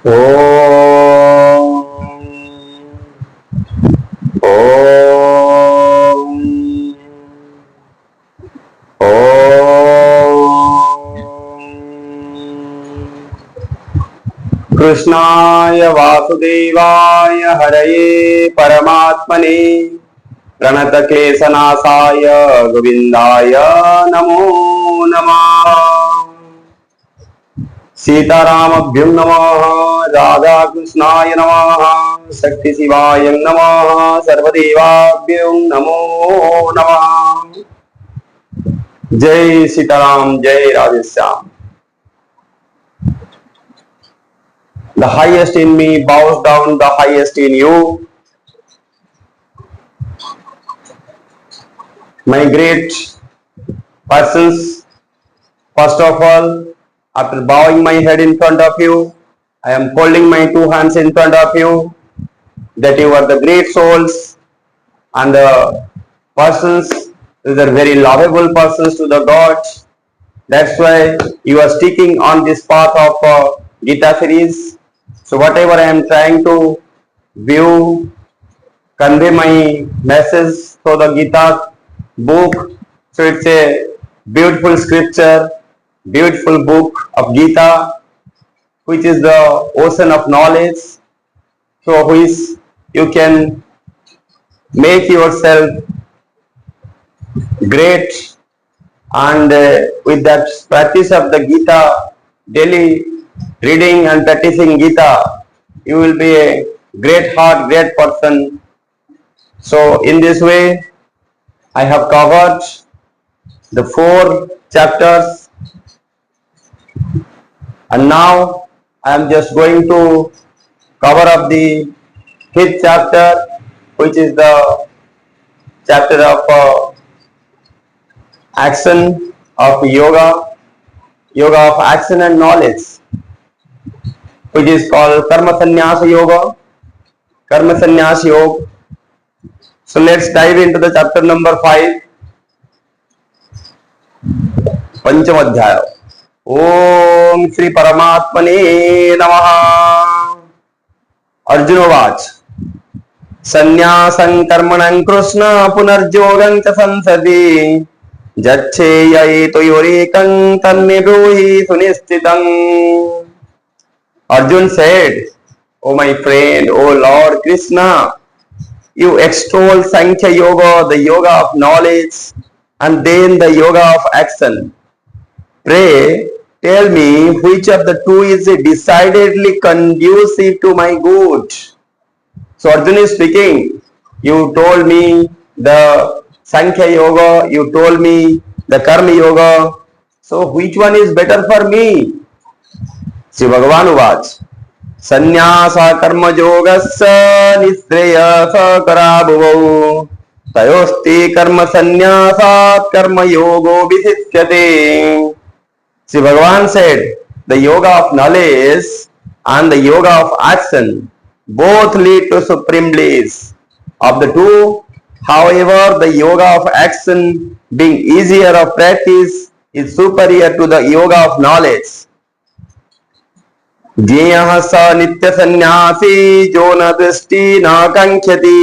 ओम ओम कृष्णाय वासुदेवाय हरये परमात्मने प्रणतक्लेशनाशाय गोविन्दाय नमो नमः। सीतारामभ्युं नमः, राधा कृष्णाय नमः, शक्ति शिवाय नमः, सर्वदेवाभ्युं नमो नमः। जय सीताराम, जय Radheshyam. The highest in me bows down the highest in you. My great persons, first of all, after bowing my head in front of you, I am holding my two hands in front of you, that you are the great souls and the persons, these are very lovable persons to the gods. That's why you are sticking on this path of Gita series. So whatever I am trying to view, convey my message through the Gita book. So it's a beautiful scripture, beautiful book of Gita, which is the ocean of knowledge. So which you can make yourself great, and with that practice of the Gita, daily reading and practicing Gita, you will be a great heart, great person. So in this way, I have covered the 4 chapters, and now I am just going to cover up the 5th chapter, which is the chapter of action of yoga, yoga of action and knowledge, which is called Karma Sannyasa Yoga, Karma Sannyas Yoga. So let's dive into the chapter number 5, पंचम अध्याय। ओम श्री परमात्मने नमः। अर्जुनोवाच संन्यासं कर्मणं कृष्ण पुनर्योगं च संसदि जच्छेयतो योरेकं तन्मे ब्रूहि सुनिश्चितं। Arjun said, O my friend, O Lord Krishna, you extol Sankhya Yoga, the yoga of knowledge, and then the yoga of action. Pray, tell me which of the two is decidedly conducive to my good. So Arjun is speaking. You told me the Sankhya Yoga, you told me the Karma Yoga. So which one is better for me? Shri भगवान उवाच संन्यास कर्मयोगस्य निःश्रेयस कराभुवौ तयोस्ते कर्म संन्यासात् कर्मयोगो विशिष्यते। श्री भगवान said, the yoga of knowledge and the yoga of action both lead to supreme bliss. Of the two, however, the yoga of action, being easier of practice, is superior to the yoga of knowledge. ज्ञेयः स नित्य सन्यासी जो न दृष्टि न कांक्षति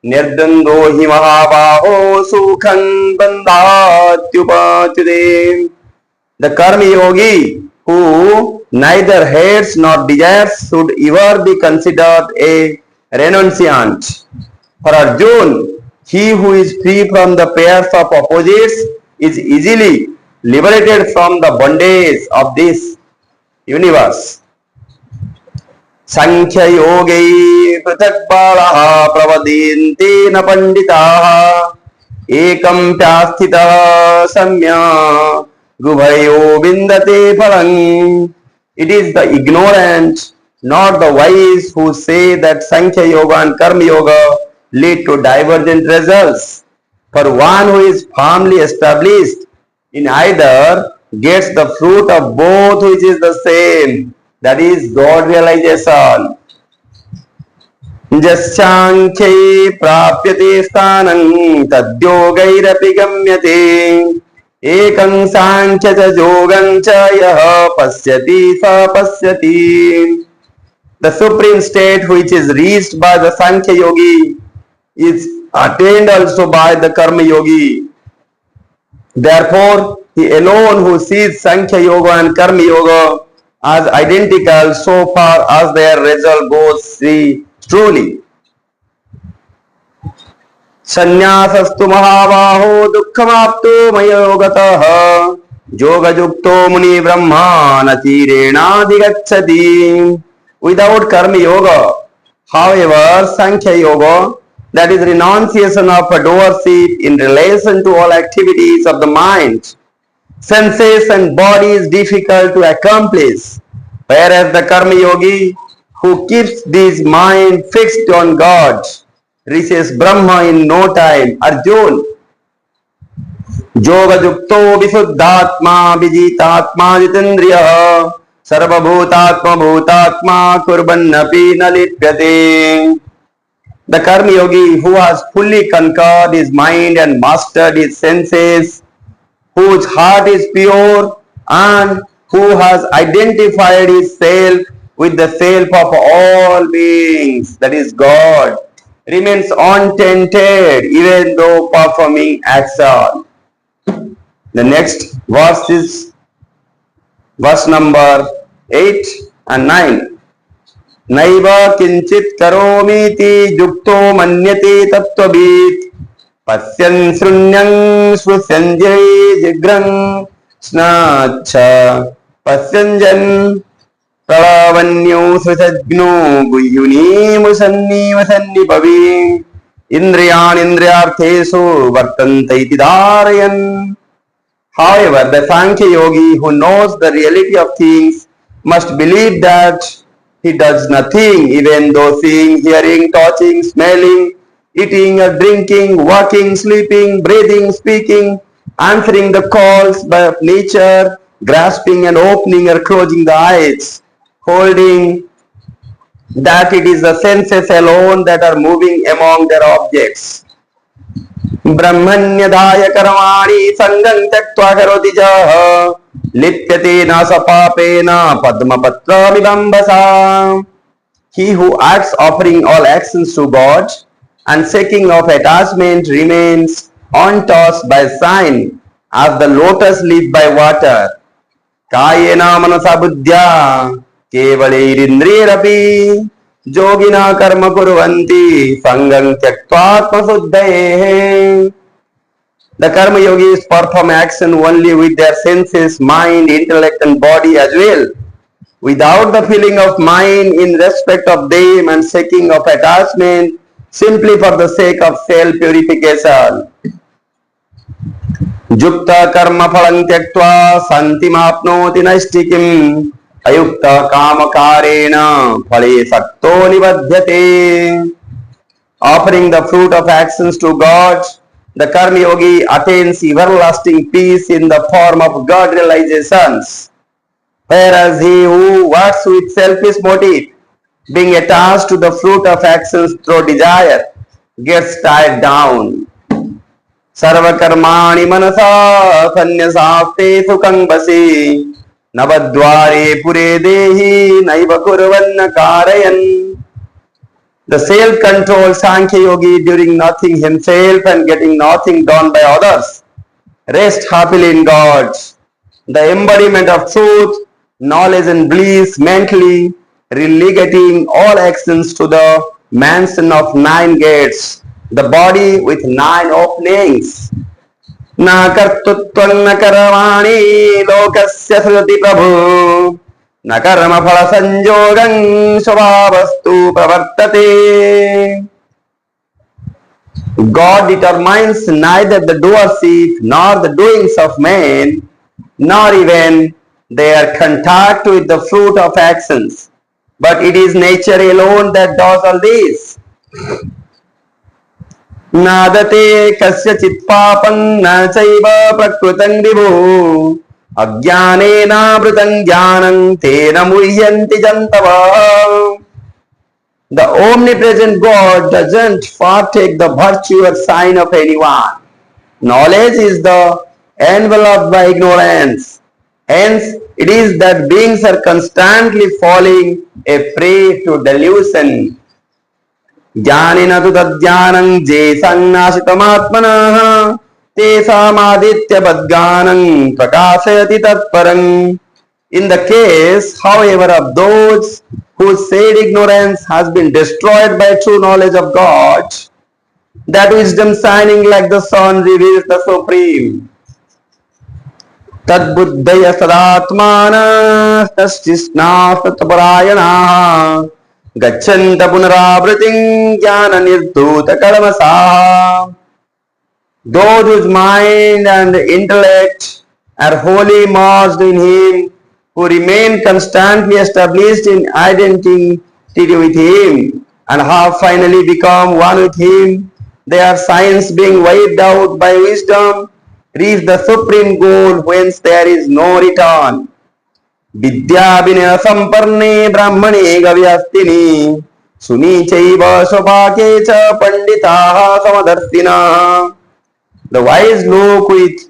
निर्द्वन्द्वो हि महाबाहो सुखं बन्धात्युपाच्यते। The karma yogi who neither hates nor desires should ever be considered a renunciant. For Arjun, he who is free from the pairs of opposites is easily liberated from the bondage of this universe. संख्य योगे पृथक बालः प्रवदन्ति न पंडिताः एकं प्यास्थितः सम्यक् गुभयो विन्दते फलम्. It is the ignorant, not the wise, who say that Sankhya Yoga and Karma Yoga lead to divergent results. For one who is firmly established in either gets the fruit of both, which is the same, that is God realization. जस्यांख्ये प्राप्यते स्थानं तद्योगैरपि गम्यते एकं सांख्य च योगं च यः पश्यति स पश्यति. The supreme state which is reached by the Sankhya Yogi is attained also by the Karma Yogi. Therefore, he alone who sees Sankhya Yoga and Karma Yoga as identical so far as their result goes, see truly. Sannyasasthu mahabaho dukkhamapto mayogatah yoga-yukto muni brahmana tirena-adhigacchati. Without Karma Yoga, however, Sankhya Yoga, that is renunciation of doership in relation to all activities of the mind, senses and body is difficult to accomplish, whereas the Karma Yogi who keeps this mind fixed on God reaches Brahma in no time. Arjun, Yoga Yukto Visuddhatma Vijitatma Jitendriya Sarvabhutatma Bhutatma Kurbannapi Nalipyate. The Karma Yogi who has fully conquered his mind and mastered his senses, whose heart is pure and who has identified his self with the self of all beings, that is God, remains untainted even though performing action. The next verse is verse number 8 and 9. Naiva kinchit karomiti yukto manyate tattvavid pasyan srunyang shrusyanjay jigrang snacha pasyanjan pravanyo srisajno guyuni musanni vasanni pavi indriyan indriyarthesu vartante iti dharayan. However, the Sankhya Yogi who knows the reality of things must believe that he does nothing, even though seeing, hearing, touching, smelling, eating or drinking, walking, sleeping, breathing, speaking, answering the calls by nature, grasping and opening or closing the eyes, holding that it is the senses alone that are moving among their objects. ब्रह्मण्यधाय कर्माणि संगं त्यक्त्वा करोति यः लिप्यते न स पापेन पद्मपत्रमिवाम्भसा. He who acts offering all actions to God and shaking off attachment remains untouched by sign as the lotus leaf by water. Kayena manasa buddhya kevalirindriyarapi Yogina karma kurvanti sangam tyaktvatma suddhaye. The karma yogis perform action only with their senses, mind, intellect and body as well, without the feeling of mind in respect of them and shaking of attachment, simply for the sake of self-purification. Yukta karma phalang tyaktva santimapnoti naistikim ayukta kamakarena phale sakto nibadhyate. Offering the fruit of actions to God, the karma yogi attains everlasting peace in the form of God realizations, whereas he who works with selfish motive, being attached to the fruit of actions through desire, gets tied down. Sarva karmani manasa sanyasapte sukhang basi navadware pure dehi naiva kurvanna karayan. The self-controlled Sankhya Yogi doing nothing himself and getting nothing done by others rest happily in God. The embodiment of truth, knowledge and bliss mentally relegating all actions to the mansion of 9 gates, the body with 9 openings. Na kartutvam na karamani lokasya srati prabhu na karma phala sanjogam svabhastu pravartate. God determines neither the doership nor the doings of men, nor even their contact with the fruit of actions, but it is nature alone that does all this. Nadate kasyachit papam na chaiva prakrutam vibhu ajnanena vrutam jnanam tena muhyanti jantava. The omnipresent God doesn't partake the virtue or sign of anyone. Knowledge is the enveloped by ignorance. Hence, It is that beings are constantly falling a prey to delusion. ज्ञानिन तु तज्ज्ञानं जे संनाशितमात्मनः तेषामादित्यवद्गानं प्रकाशयति तत्परम्. In the case, however, of those whose said ignorance has been destroyed by true knowledge of God, that wisdom shining like the sun reveals the Supreme. तद्बुद्धय सदात्मानः तस्तिष्णास्तत्परायणाः गच्छन्त पुनरावृतिं ज्ञाननिर्धूतकल्मषाः. Those whose mind and intellect are wholly merged in Him, who remain constantly established in identity with Him, and have finally become one with Him, their science being wiped out by wisdom, reach the supreme goal whence there is no return. Vidya vinaya samparne brahmane gavyastini sunichaiva svapake cha panditaha samadarshina. The wise look with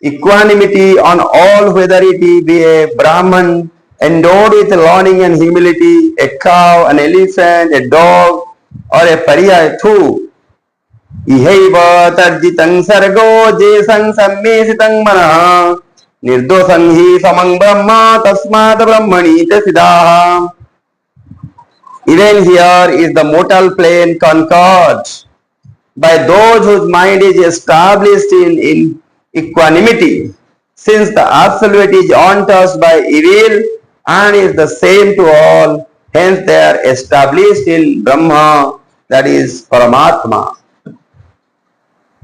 equanimity on all, whether it be a Brahman endowed with learning and humility, a cow, an elephant, a dog, or a pariah too. Ihaiva tarjitang sargo jesang sammesitang manah nirdosang hi samang brahma tasmat brahmani siddha. Even here is the mortal plane conquered by those whose mind is established in equanimity, since the Absolute is untouched by evil and is the same to all, hence they are established in Brahma, that is Paramatma.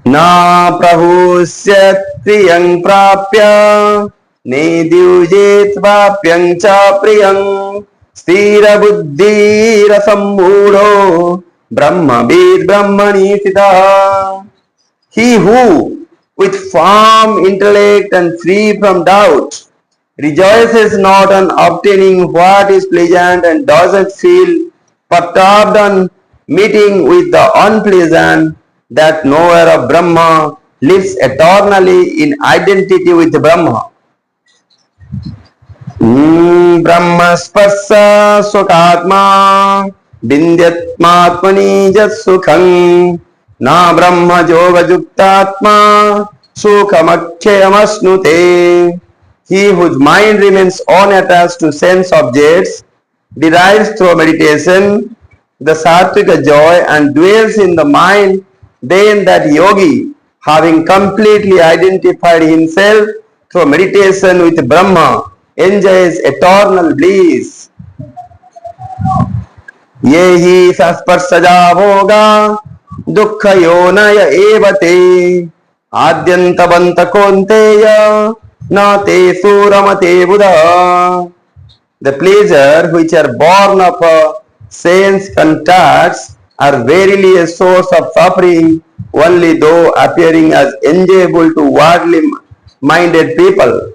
Na prahusyat priyang prapya nedyujet vapyang cha priyang sthira buddhi rasammudo Brahma vid brahmani siddha. He who with firm intellect and free from doubt rejoices not on obtaining what is pleasant and doesn't feel perturbed on meeting with the unpleasant, that knower of Brahma lives eternally in identity with Brahma. Brahma sparsa sukatma bindyatmatmani jat sukham na brahma yoga yuktatma sukhamakyamasnute. He whose mind remains unattached to sense objects derives through meditation the sattvika joy and dwells in the mind. Then that yogi, having completely identified himself through meditation with Brahma, enjoys eternal bliss. Yehi sasparsaja bhoga dukkha yonaya evate adyantavanta konteya na te suramate buddha. The pleasure which are born of sense contacts are verily a source of suffering, only though appearing as enjoyable to worldly minded people.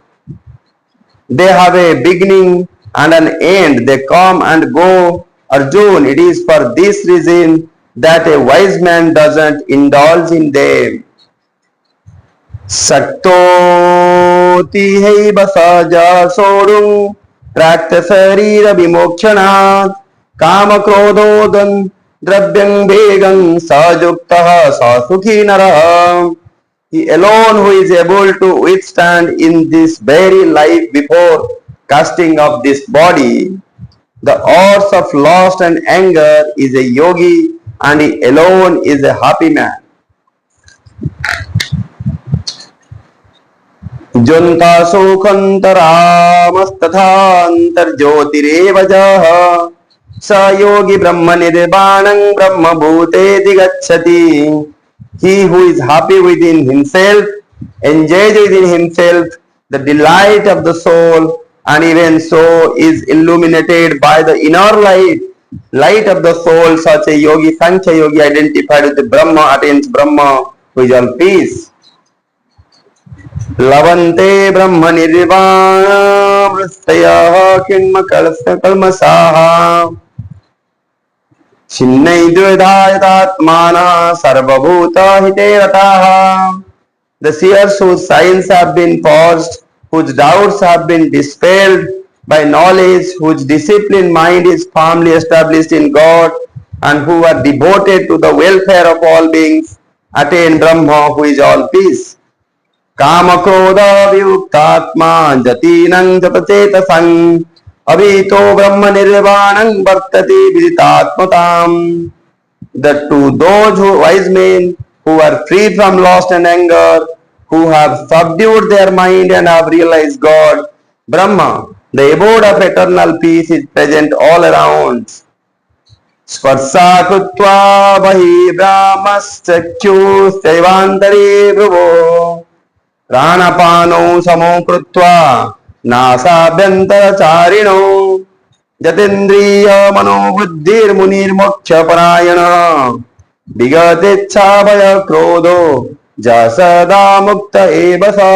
They have a beginning and an end, they come and go. Arjun, it is for this reason that a wise man doesn't indulge in them. Saktoti heiva saja sodum prakta sarira vimokshana kama krododam dravyang bhegang sajuktaha sasukhi nara. He alone who is able to withstand in this very life before casting of this body the hours of lust and anger is a yogi, and he alone is a happy man. Junta sukhantaramasthathantar jyotirevajaha sa yogi brahma nirvanang brahma bhute digacchati. He who is happy within himself enjoys within himself the delight of the soul, and even so is illuminated by the inner light of the soul. Such a yogi, Sankhya yogi, identified with the Brahma, attains Brahma, who is all peace. Lavante Brahma nirvana vristaya kinma kalmasaha Chinnai dvedhayatatmana sarvabhuta hite rataha. The seers whose signs have been purged, whose doubts have been dispelled by knowledge, whose disciplined mind is firmly established in God, and who are devoted to the welfare of all beings, attain Brahma, who is all peace. Kama Krodha Vyuktatma Jatinang Japachetasang Abhito Brahma Nirvanang Bhartati Viditatmatam. That to those wise men who are free from lust and anger, who have subdued their mind and have realized God, Brahma, the abode of eternal peace, is present all around. Sparsa krutva bahi brahmaschakhyustevantare bhuvo pranapano samo krutva nasabhyantacharino jatendriya manobuddhir munir moksha parayana vigatecha bhaya krodho jasada mukta evasa.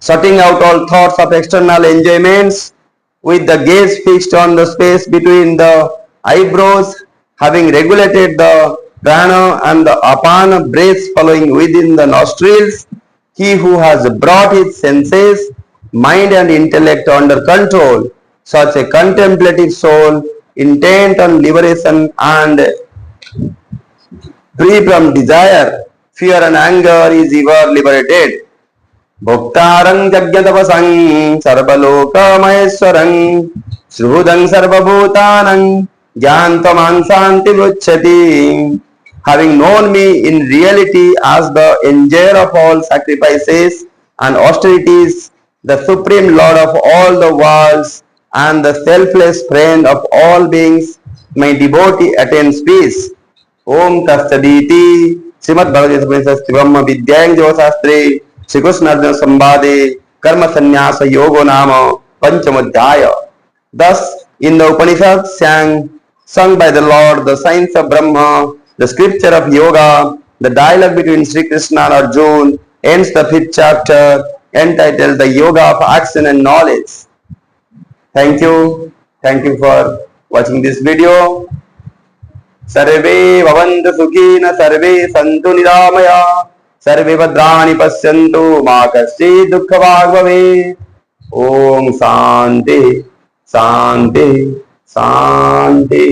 Shutting out all thoughts of external enjoyments, with the gaze fixed on the space between the eyebrows, having regulated the prana and the apana breaths following within the nostrils, he who has brought his senses, mind and intellect under control, such a contemplative soul, intent on liberation and free from desire, fear and anger, is ever liberated. Bhoktarang jagyatapasang sarvaloka maheswarang shrudang sarvabhutanang jyantamang santi vruchyati. Having known me in reality as the enjoyer of all sacrifices and austerities, the supreme lord of all the worlds and the selfless friend of all beings, my devotee attains peace. Om Tastaditi Srimad Bhagavad Gita Brahma Vidyayang Yoga Shastre Shri Krishna Arjuna Sambade Karma Sannyasa Yogo Nama Panchamadhyaya. Thus, in the Upanishad sung by the Lord, the science of Brahma, the scripture of Yoga, the dialogue between Sri Krishna and Arjuna, ends the 5th chapter entitled The Yoga of Action and Knowledge. Thank you. Thank you for watching this video. Sarve bhavantu sukhina sarve santu niramaya सर्वे भद्राणि पश्यन्तु मा कश्चित् दुःखभाग् भवेत्। ओम शांति शांति शांति।